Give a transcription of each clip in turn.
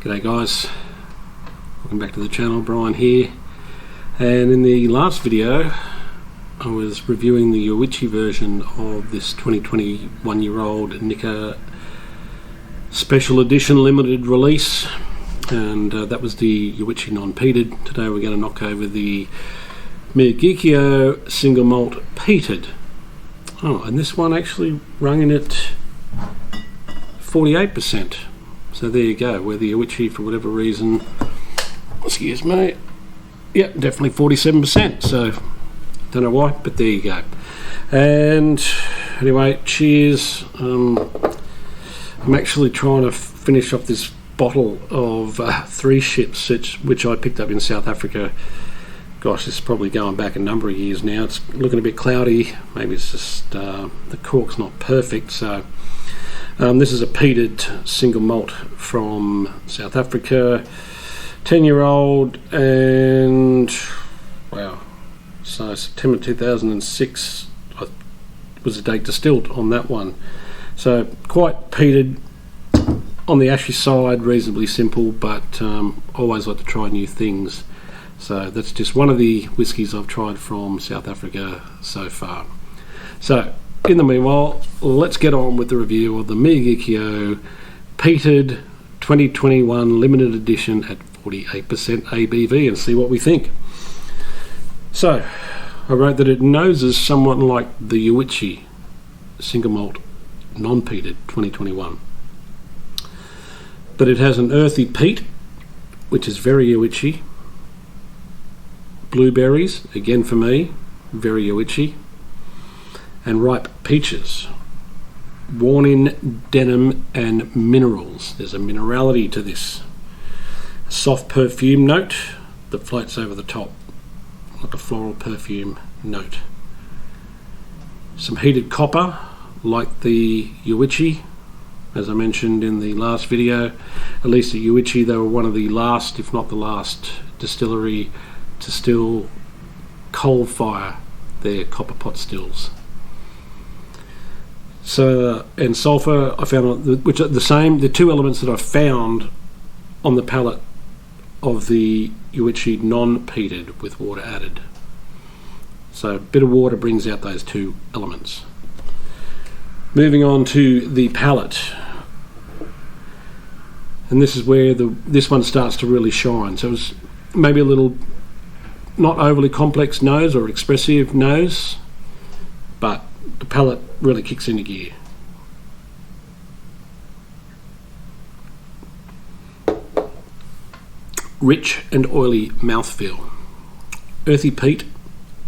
G'day guys, welcome back to the channel. Brian here, and in the last video I was reviewing the Yoichi version of this 2021-year-old Nikka special edition limited release, and that was the Yoichi non-peated. Today we're going to knock over the Miyagikyo single malt peated. Oh, and this one actually rung in at 48%. So there you go, where the Yoichi, for whatever reason, excuse me, yep, definitely 47%, so don't know why, but there you go. And anyway, cheers. I'm actually trying to finish off this bottle of Three Ships, which I picked up in South Africa. Gosh, this is probably going back a number of years now. It's looking a bit cloudy, maybe it's just the cork's not perfect, so this is a peated single malt from South Africa, 10-year-old, and wow, so September 2006 was the date distilled on that one. So quite peated, on the ashy side, reasonably simple, but always like to try new things. So that's just one of the whiskies I've tried from South Africa so far. So in the meanwhile, let's get on with the review of the Miyagikyo Peated 2021 limited edition at 48% ABV and see what we think. So I wrote that it noses somewhat like the Yoichi single malt non-peated 2021, but it has an earthy peat, which is very Yoichi. Blueberries, again for me, very Yoichi. And ripe peaches, worn in denim and minerals. There's a minerality to this. A soft perfume note that floats over the top, like a floral perfume note. Some heated copper, like the Yoichi, as I mentioned in the last video. At least at Yoichi, they were one of the last, if not the last, distillery to still coal fire their copper pot stills. So, and sulfur, I found, which are the same, the two elements that I found on the palate of the Yoichi non-peated with water added. So a bit of water brings out those two elements. Moving on to the palate, and this is where this one starts to really shine. So it was maybe a little not overly complex nose or expressive nose, but the palate really kicks into gear. Rich and oily mouthfeel. Earthy peat,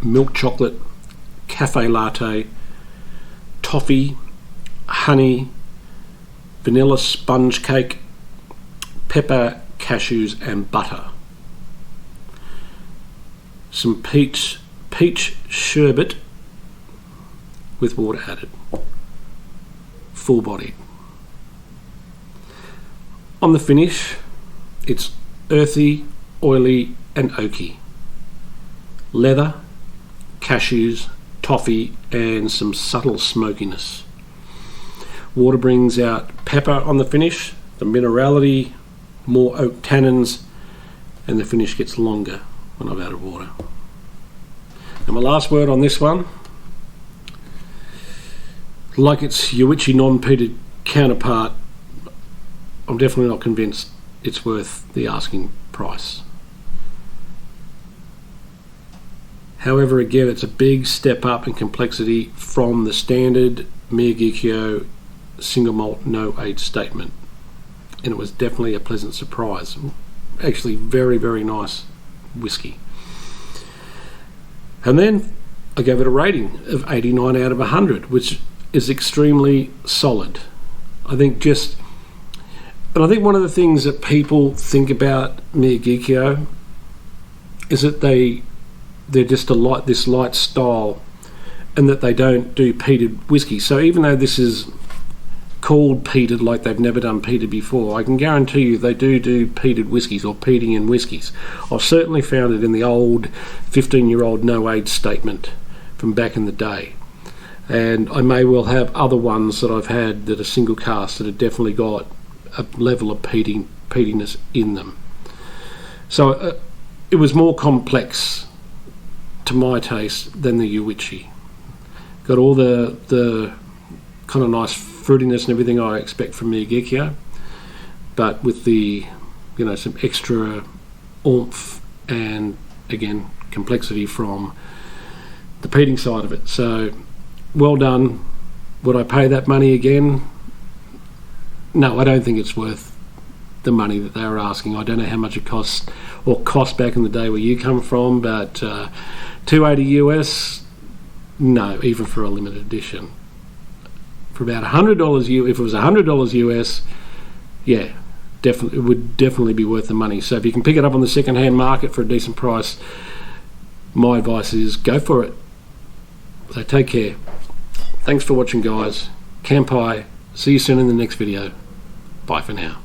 milk chocolate, cafe latte, toffee, honey, vanilla sponge cake, pepper, cashews and butter. Some peach sherbet with water added. Full bodied. On the finish, it's earthy, oily and oaky. Leather, cashews, toffee and some subtle smokiness. Water brings out pepper on the finish, the minerality, more oak tannins, and the finish gets longer when I've added water. And my last word on this one, like its Yoichi non-peated counterpart, I'm definitely not convinced it's worth the asking price. However, again, it's a big step up in complexity from the standard Miyagikyo single malt No Age Statement, and it was definitely a pleasant surprise. Actually, very, very nice whiskey. And then I gave it a rating of 89 out of 100, which is extremely solid. I think one of the things that people think about Miyagikyo is that they're just this light style, and that they don't do peated whiskey. So even though this is called peated, like they've never done peated before, I can guarantee you they do peated whiskies or peating in whiskies. I've certainly found it in the old 15-year-old No Age Statement from back in the day. And I may well have other ones that I've had that are single cast that have definitely got a level of peating peatiness in them. So it was more complex to my taste than the Uichi. Got all the kind of nice fruitiness and everything I expect from Miyagikyo, but with the, you know, some extra oomph and, again, complexity from the peating side of it. So well done. Would I pay that money again? No, I don't think it's worth the money that they were asking. I don't know how much it costs or cost back in the day where you come from, but $280 US, no, even for a limited edition. For about $100 if it was $100 US, yeah, definitely, it would definitely be worth the money. So if you can pick it up on the second-hand market for a decent price, my advice is go for it. So take care. Thanks for watching, guys. Kampai. See you soon in the next video. Bye for now.